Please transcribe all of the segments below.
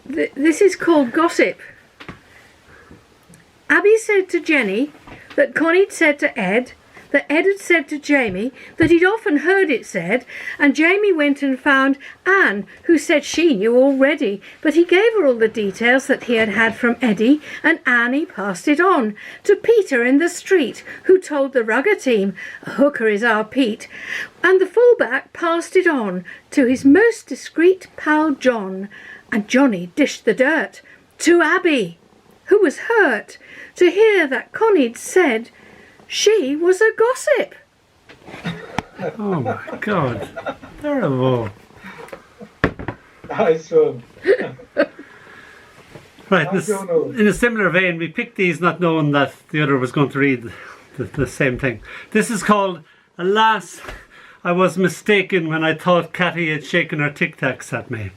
This is called gossip. Abby said to Jenny that Connie'd said to Ed, that Ed had said to Jamie that he'd often heard it said, and Jamie went and found Anne, who said she knew already, but he gave her all the details that he had had from Eddie, and Annie passed it on to Peter in the street, who told the rugger team, a hooker is our Pete, and the fullback passed it on to his most discreet pal John, and Johnny dished the dirt to Abby, who was hurt to hear that Connie'd said she was a gossip. Oh my God, terrible. Nice one. Right, in a similar vein, we picked these not knowing that the other was going to read the same thing. This is called, Alas, I was mistaken when I thought Catty had shaken her tic-tacs at me.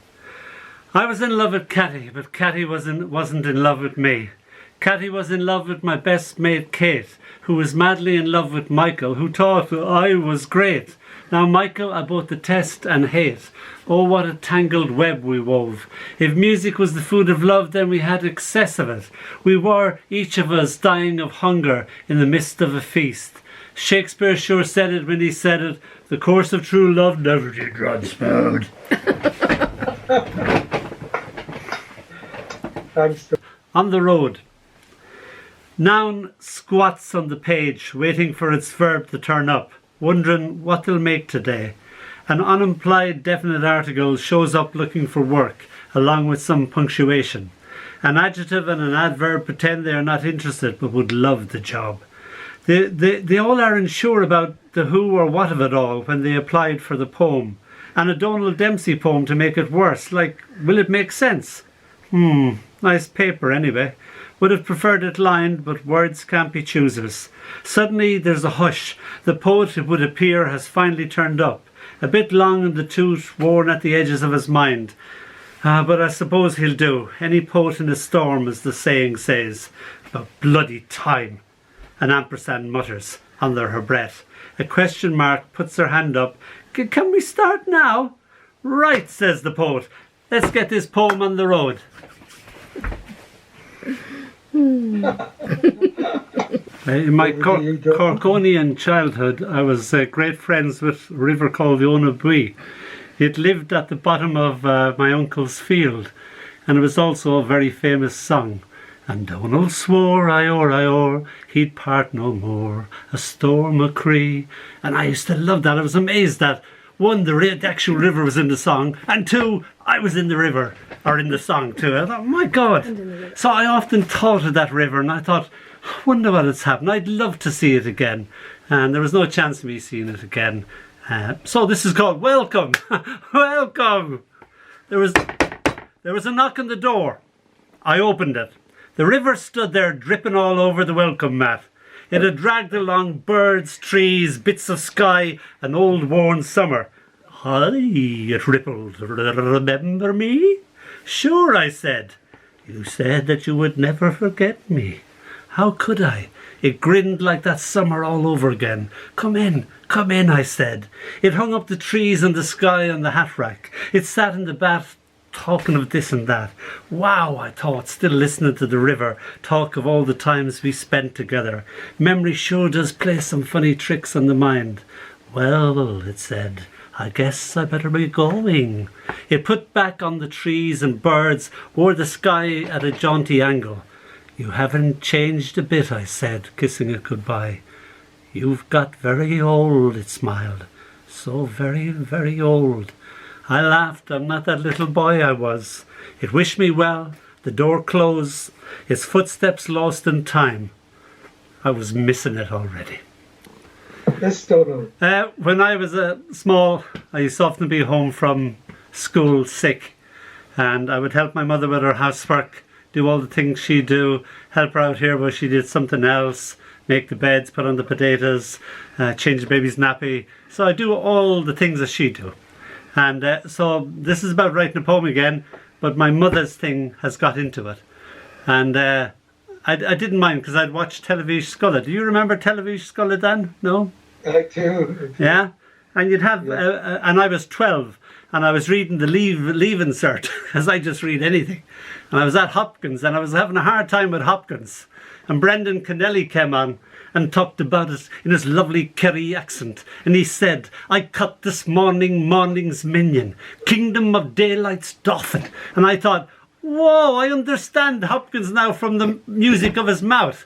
I was in love with Catty, but Catty wasn't in love with me. Catty was in love with my best mate Kate, who was madly in love with Michael, who thought I was great. Now Michael I both detest and hate. Oh, what a tangled web we wove. If music was the food of love, then we had excess of it. We were, each of us, dying of hunger in the midst of a feast. Shakespeare sure said it when he said it, the course of true love never did run smooth. Thanks. On the road. Noun squats on the page, waiting for its verb to turn up, wondering what they'll make today. An unimplied definite article shows up looking for work, along with some punctuation. An adjective and an adverb pretend they are not interested, but would love the job. They all are unsure about the who or what of it all when they applied for the poem. And a Dónall Dempsey poem to make it worse, like, will it make sense? Nice paper anyway. Would have preferred it lined, but words can't be choosers. Suddenly there's a hush. The poet, it would appear, has finally turned up. A bit long in the tooth, worn at the edges of his mind. But I suppose he'll do. Any poet in a storm, as the saying says. About bloody time. An ampersand mutters, under her breath. A question mark puts her hand up. Can we start now? Right, says the poet. Let's get this poem on the road. In my Corkonian childhood, I was great friends with a river called the Onabui. It lived at the bottom of my uncle's field, and it was also a very famous song. And Dónall swore, Ior, he'd part no more, a storm a cree. And I used to love that. I was amazed that, one, the actual river was in the song, and two, I was in the river, or in the song too. I thought, my God. So I often thought of that river, and I thought, I wonder what has happened. I'd love to see it again. And there was no chance of me seeing it again. So this is called Welcome. Welcome. There was a knock on the door. I opened it. The river stood there dripping all over the welcome mat. It had dragged along birds, trees, bits of sky, an old worn summer. Hi, it rippled. Remember me? Sure, I said. You said that you would never forget me. How could I? It grinned like that summer all over again. Come in, I said. It hung up the trees and the sky on the hat rack. It sat in the bath talking of this and that. Wow, I thought, still listening to the river talk of all the times we spent together. Memory sure does play some funny tricks on the mind. Well, it said, I guess I better be going. It put back on the trees and birds, wore the sky at a jaunty angle. You haven't changed a bit, I said, kissing it goodbye. You've got very old, it smiled. So very, very old. I laughed. I'm not that little boy I was. It wished me well. The door closed. Its footsteps lost in time. I was missing it already. Yes, Dónall. When I was small, I used to often be home from school sick, and I would help my mother with her housework, do all the things she'd do, help her out here where she did something else, make the beds, put on the potatoes, change the baby's nappy. So I do all the things that she do. And so this is about writing a poem again, but my mother's thing has got into it. And I didn't mind because I'd watched Television Scolla. Do you remember Television Scolla, Dan? No? I do. Yeah? And you'd have, and I was 12, and I was reading the leave insert, as I just read anything. And I was at Hopkins, and I was having a hard time with Hopkins. And Brendan Kennelly came on and talked about it in his lovely Kerry accent. And he said, I cut this morning's minion, Kingdom of Daylight's Dauphin. And I thought, whoa, I understand Hopkins now from the music of his mouth.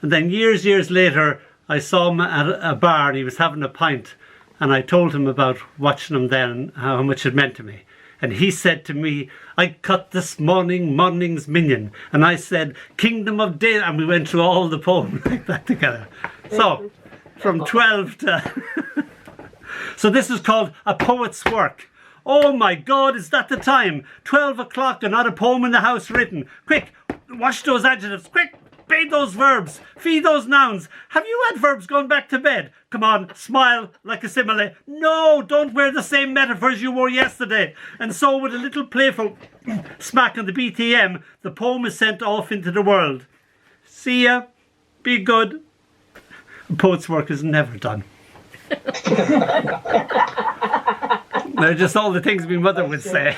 And then years later, I saw him at a bar and he was having a pint. And I told him about watching him then and how much it meant to me. And he said to me, I cut this morning's minion. And I said, Kingdom of Day. And we went through all the poem like that together. So, from 12 to... So this is called A Poet's Work. Oh my God, is that the time? 12 o'clock and not a poem in the house written. Quick, wash those adjectives. Quick, bathe those verbs. Feed those nouns. Have you adverbs gone back to bed? Come on, smile like a simile. No, don't wear the same metaphors you wore yesterday. And so with a little playful smack on the BTM, the poem is sent off into the world. See ya. Be good. A poet's work is never done. They're just all the things my mother would say.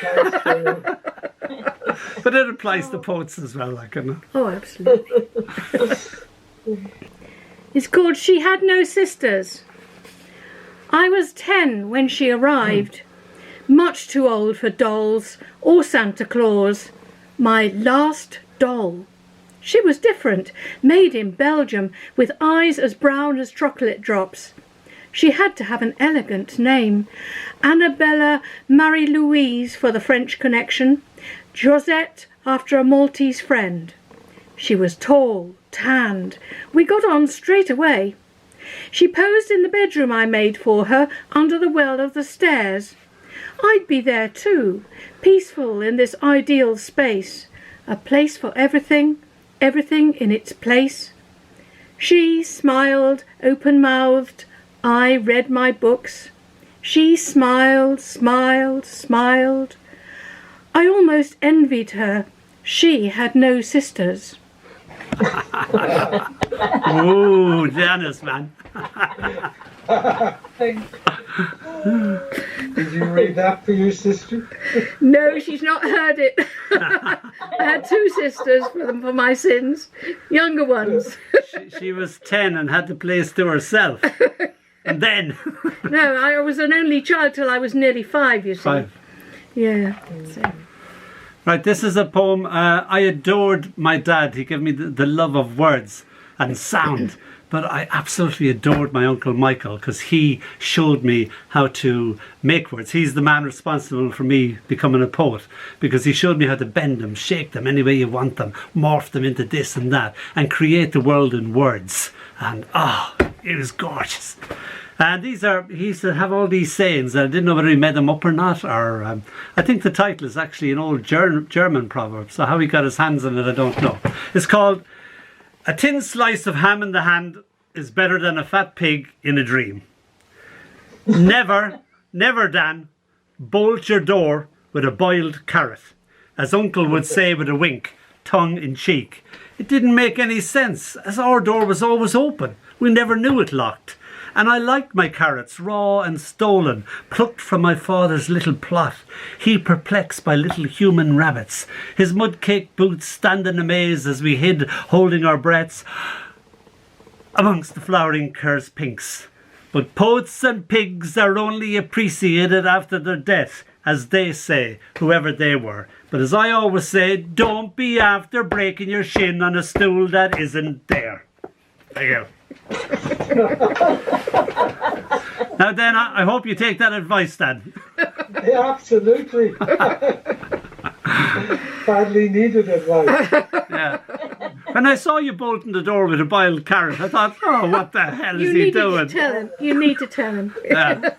But it applies to poets as well, like, you know. Oh, absolutely. It's called She Had No Sisters. I was 10 when she arrived, much too old for dolls or Santa Claus. My last doll. She was different, made in Belgium, with eyes as brown as chocolate drops. She had to have an elegant name. Annabella Marie-Louise for the French connection. Josette after a Maltese friend. She was tall, tanned. We got on straight away. She posed in the bedroom I made for her under the well of the stairs. I'd be there too, peaceful in this ideal space. A place for everything, everything in its place. She smiled, open-mouthed. I read my books. She smiled, smiled, smiled. I almost envied her. She had no sisters. Ooh, Janice, man. Did you read that for your sister? No, she's not heard it. I had two sisters for my sins, younger ones. She was 10 and had the place to herself. And then... No, I was an only child till I was nearly 5, you see. 5. Yeah. So. Right, this is a poem. I adored my dad. He gave me the love of words and sound. But I absolutely adored my Uncle Michael because he showed me how to make words. He's the man responsible for me becoming a poet because he showed me how to bend them, shape them any way you want them, morph them into this and that, and create the world in words. And it was gorgeous. And he used to have all these sayings. I didn't know whether he made them up or not. Or I think the title is actually an old German proverb. So how he got his hands on it, I don't know. It's called, a thin slice of ham in the hand is better than a fat pig in a dream. Never, Dan, bolt your door with a boiled carrot. As Uncle would say with a wink, tongue in cheek. It didn't make any sense, as our door was always open. We never knew it locked. And I liked my carrots, raw and stolen, plucked from my father's little plot. He perplexed by little human rabbits, his mud-caked boots standing amaze as we hid, holding our breaths, amongst the flowering cur's pinks. But poets and pigs are only appreciated after their death, as they say, whoever they were. But as I always say, don't be after breaking your shin on a stool that isn't there. There you go. Now then, I hope you take that advice, Dan. Yeah, absolutely. Badly needed advice. Yeah. When I saw you bolting the door with a boiled carrot, I thought, oh, what the hell is he doing? You need to tell him. Yeah.